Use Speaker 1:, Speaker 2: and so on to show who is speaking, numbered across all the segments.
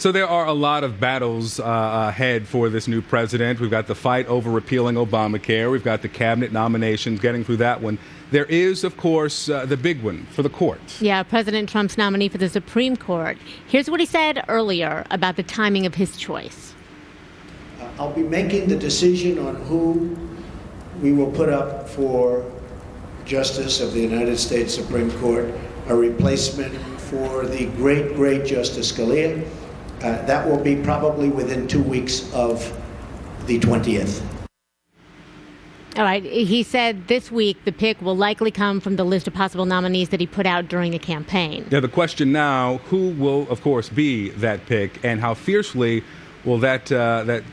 Speaker 1: So there are a lot of battles ahead for this new president. We've got the fight over repealing Obamacare. We've got the cabinet nominations, getting through that one. There is, of course, the big one for the courts.
Speaker 2: Yeah, President Trump's nominee for the Supreme Court. Here's what he said earlier about the timing of his choice.
Speaker 3: I'll be making the decision on who we will put up for Justice of the United States Supreme Court, a replacement for the great Justice Scalia. That will be probably within 2 weeks of the 20th.
Speaker 2: All right. He said this week the pick will likely come from the list of possible nominees that he put out during the campaign.
Speaker 1: Yeah, the question now, who will, of course, be that pick, and how fiercely will that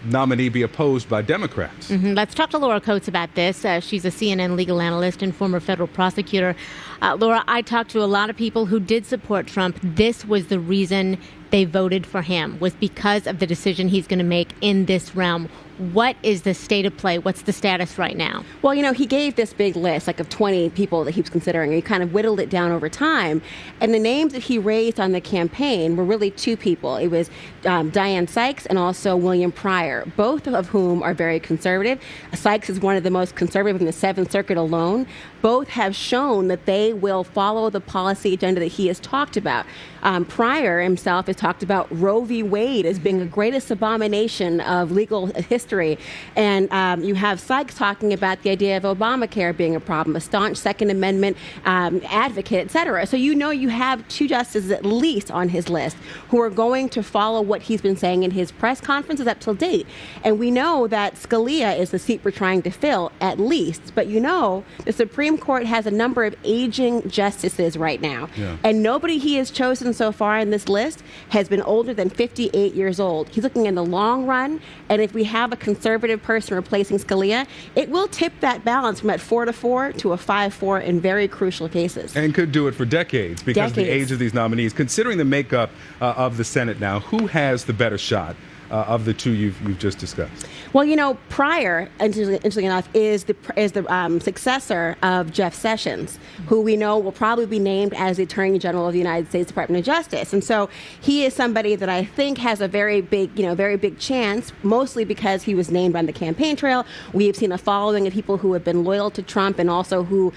Speaker 1: nominee be opposed by Democrats?
Speaker 2: Let's talk to Laura Coates about this. She's a CNN legal analyst and former federal prosecutor. Laura, I talked to a lot of people who did support Trump. This was the reason they voted for him, was because of the decision he's going to make in this realm. What is the state of play? What's the status right now?
Speaker 4: Well, he gave this big list, of 20 people that he was considering, and he kind of whittled it down over time. And the names that he raised on the campaign were really two people. It was Dianne Sykes and also William Pryor, both of whom are very conservative. Sykes is one of the most conservative in the Seventh Circuit alone. Both have shown that they will follow the policy agenda that he has talked about. Pryor himself has talked about Roe v. Wade as being the greatest abomination of legal history. And you have Sykes talking about the idea of Obamacare being a problem, a staunch Second Amendment advocate, et cetera. So you have two justices at least on his list who are going to follow what he's been saying in his press conferences up till date. And we know that Scalia is the seat we're trying to fill, at least. But the Supreme Court has a number of aging justices right now. Yeah. And nobody he has chosen so far in this list has been older than 58 years old. He's looking in the long run, and if we have a conservative person replacing Scalia, it will tip that balance from at 4-4 to a 5-4 in very crucial cases.
Speaker 1: And could do it for decades because of the age of these nominees. Considering the makeup of the Senate now, who has the better shot of the two you've just discussed?
Speaker 4: Well, Pryor, interestingly enough, is the successor of Jeff Sessions, who we know will probably be named as the Attorney General of the United States Department of Justice. And so he is somebody that I think has a very big chance, mostly because he was named on the campaign trail. We have seen a following of people who have been loyal to Trump and also who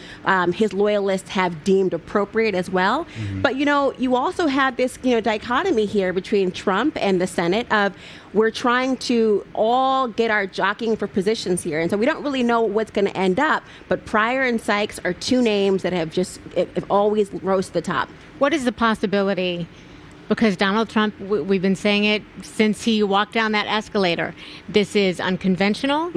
Speaker 4: his loyalists have deemed appropriate as well. But, you also have this, dichotomy here between Trump and the Senate of we're trying to all get our jockeying for positions here. And so we don't really know what's going to end up. But Pryor and Sykes are two names that have always rose to the top.
Speaker 2: What is the possibility? Because Donald Trump, we've been saying it since he walked down that escalator. This is unconventional.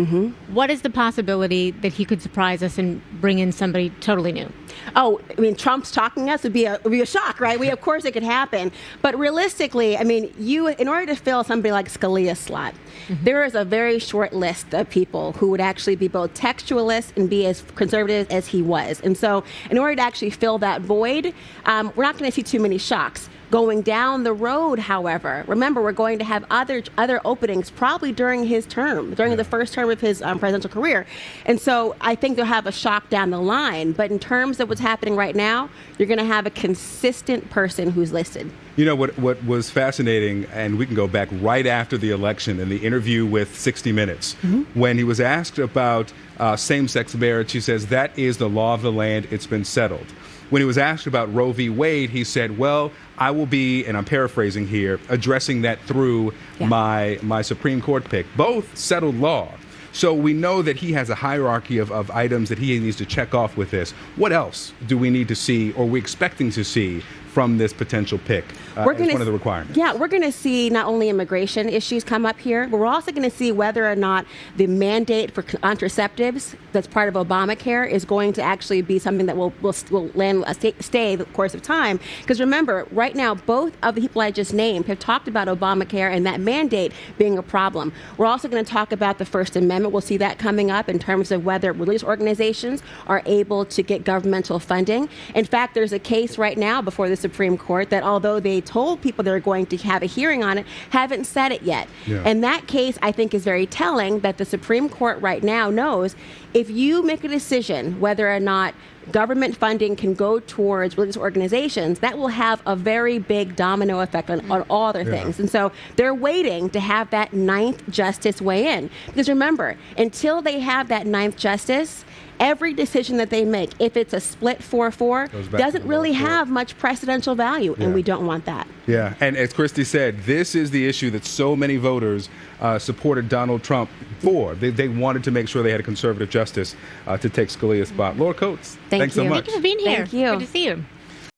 Speaker 2: What is the possibility that he could surprise us and bring in somebody totally new?
Speaker 4: Oh, Trump's talking to us would be a shock, right? Of course it could happen. But realistically, in order to fill somebody like Scalia's slot, there is a very short list of people who would actually be both textualists and be as conservative as he was. And so in order to actually fill that void, we're not going to see too many shocks. Going down the road, however, remember, we're going to have other openings probably during his term, during the first term of his presidential career. And so I think they'll have a shock down the line. But in terms of what's happening right now, you're going to have a consistent person who's listed.
Speaker 1: What was fascinating, and we can go back right after the election in the interview with 60 Minutes, when he was asked about same-sex marriage, he says, that is the law of the land. It's been settled. When he was asked about Roe v. Wade, he said, well, I will be, and I'm paraphrasing here, addressing that through my Supreme Court pick. Both settled law. So we know that he has a hierarchy of items that he needs to check off with this. What else do we need to see, or are we expecting to see from this potential pick as one of the requirements?
Speaker 4: Yeah, we're going to see not only immigration issues come up here, but we're also going to see whether or not the mandate for contraceptives that's part of Obamacare is going to actually be something that will stay the course of time. Because remember, right now, both of the people I just named have talked about Obamacare and that mandate being a problem. We're also going to talk about the First Amendment. We'll see that coming up in terms of whether religious organizations are able to get governmental funding. In fact, there's a case right now before the Supreme Court that although they told people they're going to have a hearing on it, haven't said it yet.
Speaker 1: Yeah.
Speaker 4: And that case, I think, is very telling that the Supreme Court right now knows if you make a decision whether or not government funding can go towards religious organizations, that will have a very big domino effect on all other things. And so they're waiting to have that ninth justice weigh in. Because remember, until they have that ninth justice, every decision that they make, if it's a split 4-4, doesn't really have much precedential value, and we don't want that.
Speaker 1: Yeah, and as Christy said, this is the issue that so many voters supported Donald Trump for. They wanted to make sure they had a conservative justice to take Scalia's spot. Laura Coates,
Speaker 4: Thank
Speaker 1: thanks so
Speaker 4: you.
Speaker 1: much.
Speaker 2: Thank you for being here.
Speaker 4: Thank you.
Speaker 2: Good to see you.